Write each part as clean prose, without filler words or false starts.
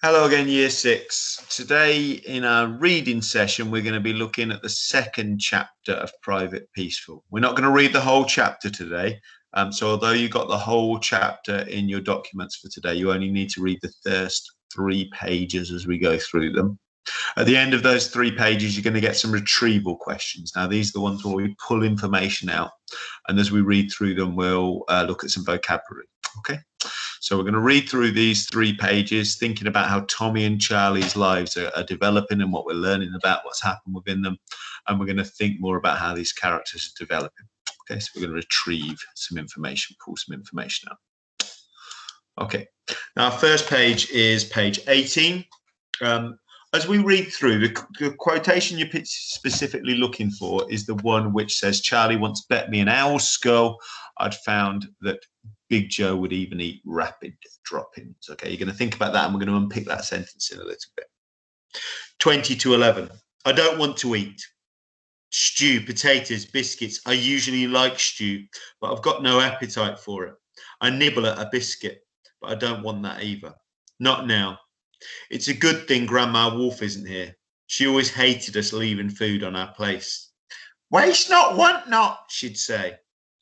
Hello again, Year 6. Today in our reading session, we're going to be looking at the second chapter of Private Peaceful. We're not going to read the whole chapter today. So although you got the whole chapter in your documents for today, you only need to read the first 3 pages as we go through them. At the end of those 3 pages, you're going to get some retrieval questions. Now, these are the ones where we pull information out. And as we read through them, we'll look at some vocabulary. Okay. So we're going to read through these 3 pages, thinking about how Tommy and Charlie's lives are developing and what we're learning about what's happened within them. And we're going to think more about how these characters are developing. Okay, so we're going to retrieve some information, pull some information out. Okay, now our first page is page 18. As we read through, the quotation you're specifically looking for is the one which says, Charlie once bet me an owl's skull I'd found that Big Joe would even eat rapid droppings. Okay, you're going to think about that and we're going to unpick that sentence in a little bit. 20 to 11. I don't want to eat. Stew, potatoes, biscuits. I usually like stew, but I've got no appetite for it. I nibble at a biscuit, but I don't want that either. Not now. It's a good thing Grandma Wolf isn't here. She always hated us leaving food on our place. Waste not, want not, she'd say.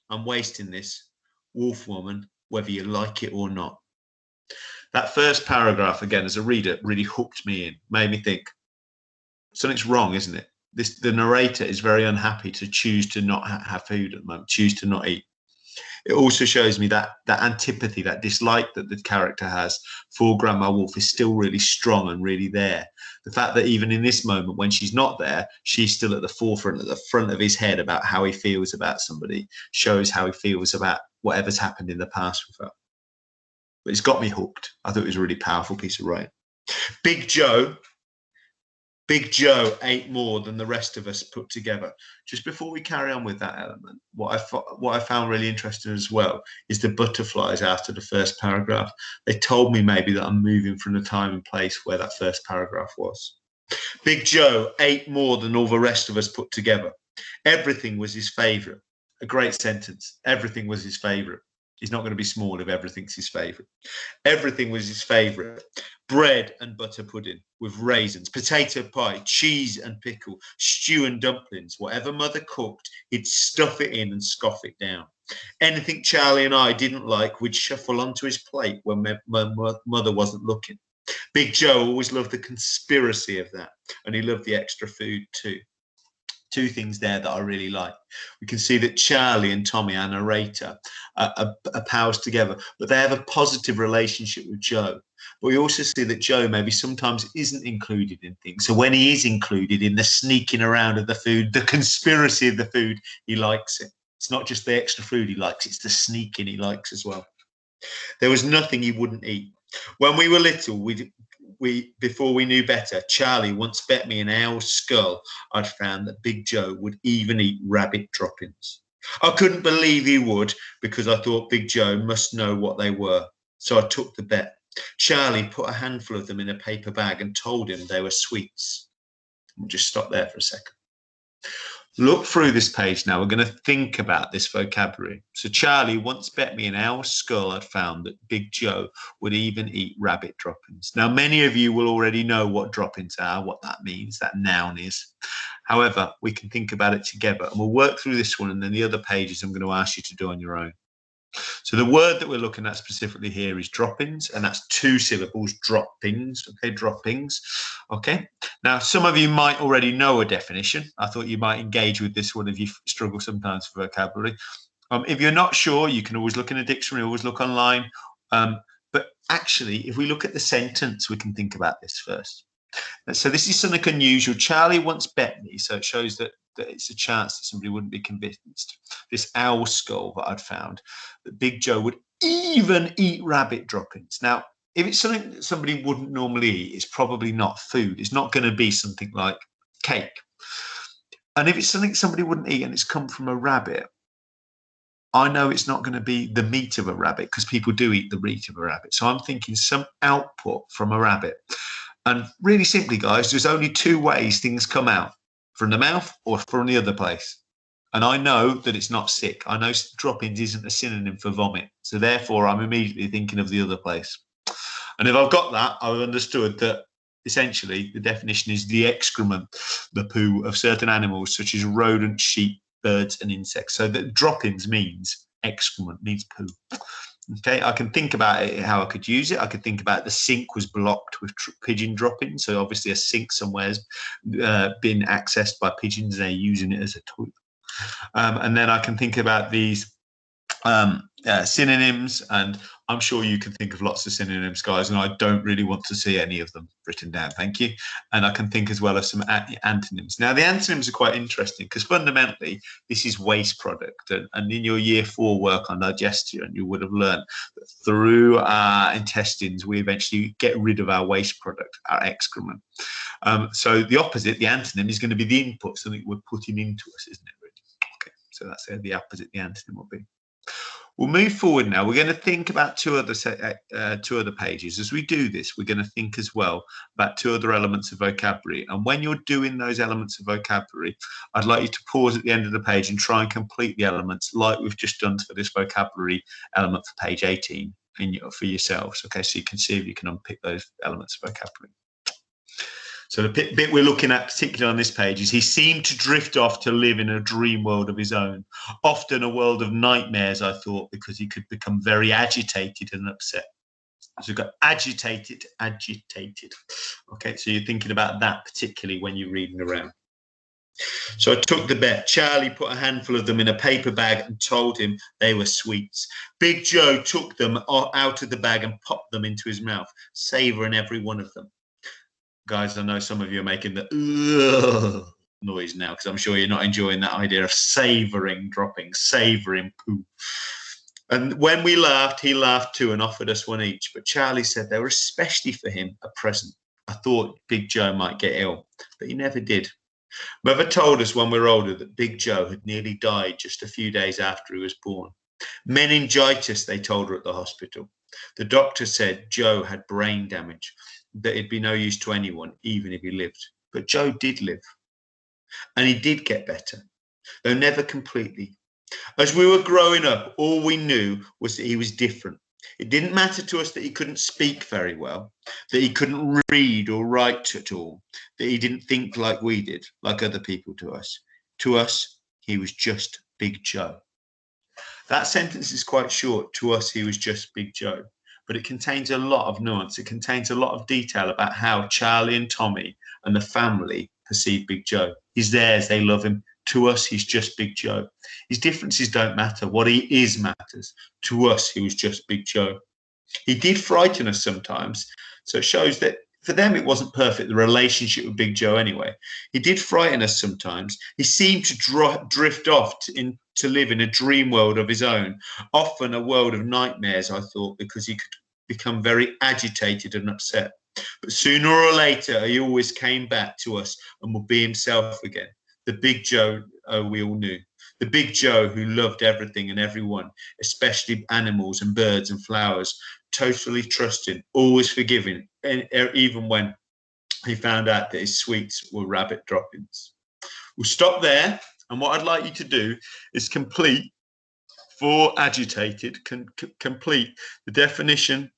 I'm wasting this, Wolf woman, whether you like it or not. That first paragraph, again, as a reader, really hooked me in, made me think, something's wrong, isn't it? The narrator is very unhappy to choose to not have food at the moment, choose to not eat. It also shows me that antipathy, that dislike that the character has for Grandma Wolf is still really strong and really there. The fact that even in this moment, when she's not there, she's still at the forefront, at the front of his head about how he feels about somebody, shows how he feels about whatever's happened in the past with her. But it's got me hooked. I thought it was a really powerful piece of writing. Big Joe ate more than the rest of us put together. Just before we carry on with that element, what I found really interesting as well is the butterflies after the first paragraph. They told me maybe that I'm moving from the time and place where that first paragraph was. Big Joe ate more than all the rest of us put together. Everything was his favourite. A great sentence. Everything was his favourite. He's not going to be small if everything's his favourite. Everything was his favourite. Bread and butter pudding with raisins, potato pie, cheese and pickle, stew and dumplings. Whatever Mother cooked, he'd stuff it in and scoff it down. Anything Charlie and I didn't like, we'd shuffle onto his plate when Mother wasn't looking. Big Joe always loved the conspiracy of that, and he loved the extra food too. 2 things there that I really like. We can see that Charlie and Tommy, our narrator, are pals together, but they have a positive relationship with Joe. But we also see that Joe maybe sometimes isn't included in things. So when he is included in the sneaking around of the food, the conspiracy of the food, he likes it. It's not just the extra food he likes, it's the sneaking he likes as well. There was nothing he wouldn't eat. When we were little, before we knew better, Charlie once bet me an owl's skull I'd found that Big Joe would even eat rabbit droppings. I couldn't believe he would, because I thought Big Joe must know what they were. So I took the bet. Charlie put a handful of them in a paper bag and told him they were sweets. We'll just stop there for a second. Look through this page now. We're going to think about this vocabulary. So Charlie once bet me an owl's skull I'd found that Big Joe would even eat rabbit droppings. Now, many of you will already know what droppings are, what that means, that noun is. However, we can think about it together, and we'll work through this one, and then the other pages I'm going to ask you to do on your own. So the word that we're looking at specifically here is droppings, and that's 2 syllables, droppings, okay, droppings, okay. Now, some of you might already know a definition. I thought you might engage with this one if you struggle sometimes for vocabulary. If you're not sure, you can always look in a dictionary, always look online. But actually, if we look at the sentence, we can think about this first. So this is something unusual. Charlie once bet me, so it shows that it's a chance that somebody wouldn't be convinced. This owl skull that I'd found, that Big Joe would even eat rabbit droppings. Now, if it's something that somebody wouldn't normally eat, it's probably not food. It's not going to be something like cake. And if it's something somebody wouldn't eat and it's come from a rabbit, I know it's not going to be the meat of a rabbit, because people do eat the meat of a rabbit. So I'm thinking some output from a rabbit. And really simply, guys, there's only 2 ways things come out, from the mouth or from the other place. And I know that it's not sick. I know droppings isn't a synonym for vomit. So therefore, I'm immediately thinking of the other place. And if I've got that, I've understood that essentially the definition is the excrement, the poo of certain animals, such as rodents, sheep, birds, and insects. So that droppings means excrement, means poo. Okay, I can think about it, how I could use it. I could think about the sink was blocked with pigeon droppings. So obviously a sink somewhere's been accessed by pigeons. They're using it as a toilet. And then I can think about these synonyms, and I'm sure you can think of lots of synonyms, guys, and I don't really want to see any of them written down, thank you. And I can think as well of some antonyms. Now the antonyms are quite interesting because fundamentally this is waste product, and in your year 4 work on digestion you would have learned that through our intestines we eventually get rid of our waste product, our excrement. So the opposite, the antonym, is going to be the input, something we're putting into us, isn't it, really? Okay, so that's the opposite, the antonym will be. We'll move forward now. We're going to think about two other pages. As we do this, we're going to think as well about 2 other elements of vocabulary. And when you're doing those elements of vocabulary, I'd like you to pause at the end of the page and try and complete the elements like we've just done for this vocabulary element for page 18 for yourselves. Okay, so you can see if you can unpick those elements of vocabulary. So the bit we're looking at particularly on this page is he seemed to drift off to live in a dream world of his own, often a world of nightmares, I thought, because he could become very agitated and upset. So we've got agitated. Okay, so you're thinking about that particularly when you're reading around. So I took the bet. Charlie put a handful of them in a paper bag and told him they were sweets. Big Joe took them out of the bag and popped them into his mouth, savouring every one of them. Guys, I know some of you are making the noise now because I'm sure you're not enjoying that idea of savouring droppings, savouring poo. And when we laughed, he laughed too and offered us one each. But Charlie said they were especially for him a present. I thought Big Joe might get ill, but he never did. Mother told us when we were older that Big Joe had nearly died just a few days after he was born. Meningitis, they told her at the hospital. The doctor said Joe had brain damage, that it'd be no use to anyone, even if he lived. But Joe did live. And he did get better, though never completely. As we were growing up, all we knew was that he was different. It didn't matter to us that he couldn't speak very well, that he couldn't read or write at all, that he didn't think like we did, like other people to us. To us, he was just Big Joe. That sentence is quite short. To us, he was just Big Joe. But it contains a lot of nuance. It contains a lot of detail about how Charlie and Tommy and the family perceive Big Joe. He's theirs. They love him. To us, he's just Big Joe. His differences don't matter. What he is matters. To us, he was just Big Joe. He did frighten us sometimes. So it shows that for them, it wasn't perfect, the relationship with Big Joe anyway. He did frighten us sometimes. He seemed to drift off to live in a dream world of his own, often a world of nightmares, I thought, because he could become very agitated and upset. But sooner or later, he always came back to us and would be himself again. The Big Joe we all knew. The Big Joe who loved everything and everyone, especially animals and birds and flowers, totally trusting, always forgiving, and even when he found out that his sweets were rabbit droppings. We'll stop there, and what I'd like you to do is complete for agitated, complete the definition,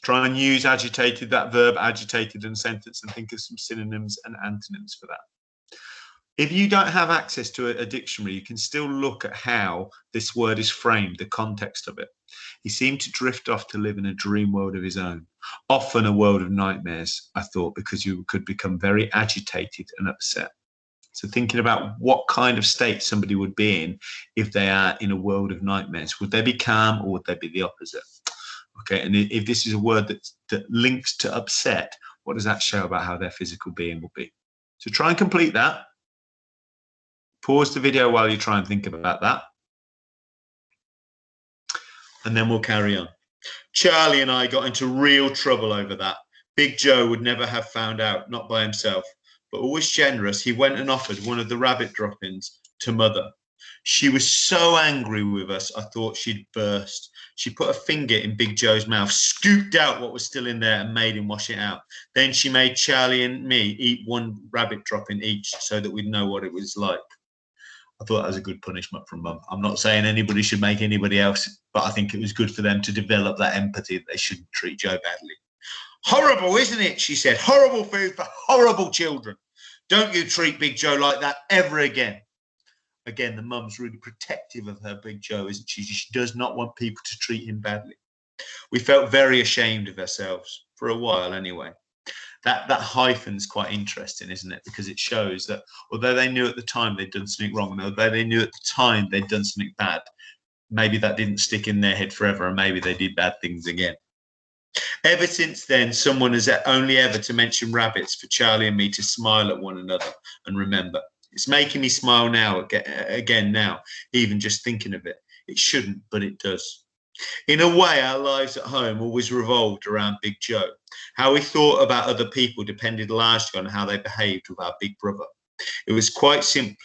try and use agitated, that verb agitated in a sentence, and think of some synonyms and antonyms for that. If you don't have access to a dictionary, you can still look at how this word is framed, the context of it. He seemed to drift off to live in a dream world of his own, often a world of nightmares, I thought, because you could become very agitated and upset. So thinking about what kind of state somebody would be in if they are in a world of nightmares. Would they be calm or would they be the opposite? Okay, and if this is a word that links to upset, what does that show about how their physical being will be? So try and complete that. Pause the video while you try and think about that. And then we'll carry on. Charlie and I got into real trouble over that. Big Joe would never have found out, not by himself, but always generous. He went and offered one of the rabbit droppings to Mother. She was so angry with us, I thought she'd burst. She put a finger in Big Joe's mouth, scooped out what was still in there and made him wash it out. Then she made Charlie and me eat one rabbit dropping each so that we'd know what it was like. I thought that was a good punishment from Mum. I'm not saying anybody should make anybody else, but I think it was good for them to develop that empathy that they shouldn't treat Joe badly. Horrible, isn't it? She said. Horrible food for horrible children. Don't you treat Big Joe like that ever again. Again, the mum's really protective of her Big Joe, isn't she? She does not want people to treat him badly. We felt very ashamed of ourselves, for a while anyway. That hyphen's quite interesting, isn't it? Because it shows that although they knew at the time they'd done something wrong, and although they knew at the time they'd done something bad, maybe that didn't stick in their head forever, and maybe they did bad things again. Ever since then, someone has only ever to mention rabbits for Charlie and me to smile at one another and remember. It's making me smile now, again now, even just thinking of it. It shouldn't, but it does. In a way, our lives at home always revolved around Big Joe. How we thought about other people depended largely on how they behaved with our big brother. It was quite simple,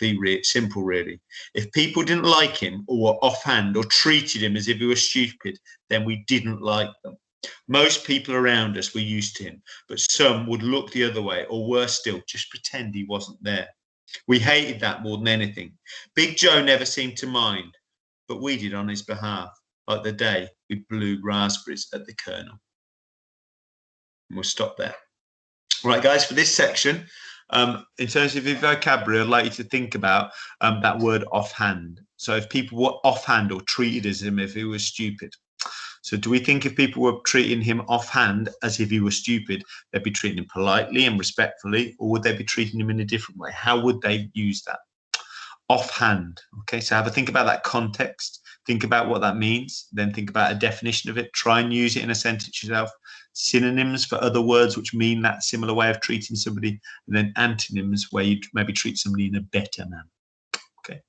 really. If people didn't like him or were offhand or treated him as if he was stupid, then we didn't like them. Most people around us were used to him, but some would look the other way, or worse still, just pretend he wasn't there. We hated that more than anything. Big Joe never seemed to mind, but we did on his behalf, like the day we blew raspberries at the Colonel. And we'll stop there. Right, guys, for this section, in terms of your vocabulary, I'd like you to think about that word offhand. So if people were offhand or treated as him if he was stupid. So do we think if people were treating him offhand as if he was stupid, they'd be treating him politely and respectfully, or would they be treating him in a different way? How would they use that? Offhand. Okay, so have a think about that context. Think about what that means. Then think about a definition of it. Try and use it in a sentence yourself. Synonyms for other words which mean that similar way of treating somebody, and then antonyms where you maybe treat somebody in a better manner. Okay.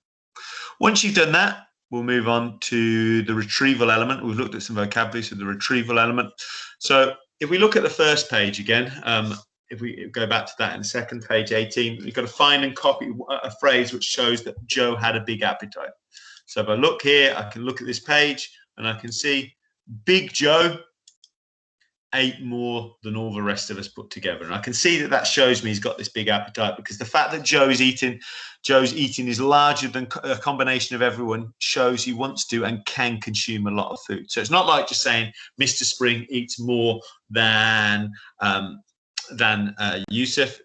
Once you've done that, we'll move on to the retrieval element. We've looked at some vocabulary, so the retrieval element. So if we look at the first page again, if we go back to that in the second, page 18, we've got to find and copy a phrase which shows that Joe had a big appetite. So if I look here, I can look at this page and I can see Big Joe ate more than all the rest of us put together. And I can see that that shows me he's got this big appetite, because the fact that Joe's eating is larger than a combination of everyone shows he wants to and can consume a lot of food. So it's not like just saying Mr. Spring eats more than Yusuf.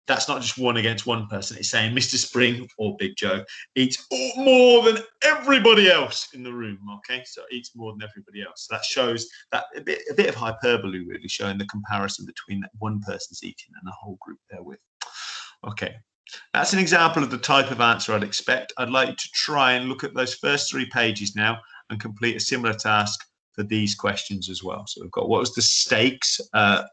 That's not just one against one person. It's saying Mr. Spring or Big Joe eats more than everybody else in the room. Okay, so eats more than everybody else. So that shows that a bit of hyperbole, really, showing the comparison between that one person's eating and the whole group they're with. Okay, that's an example of the type of answer I'd expect. I'd like you to try and look at those first 3 pages now and complete a similar task for these questions as well. So we've got, what was the stakes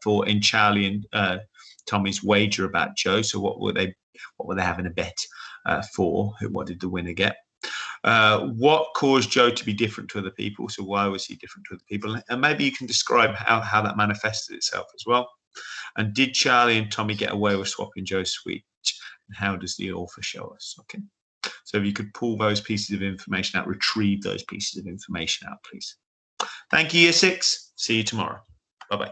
for in Charlie and Tommy's wager about Joe? So what were they having a bet for? What did the winner get? What caused Joe to be different to other people? So why was he different to other people? And maybe you can describe how that manifested itself as well. And did Charlie and Tommy get away with swapping Joe's sweet? And how does the author show us? Okay. So if you could pull those pieces of information out, retrieve those pieces of information out, please. Thank you, Year 6. See you tomorrow. Bye-bye.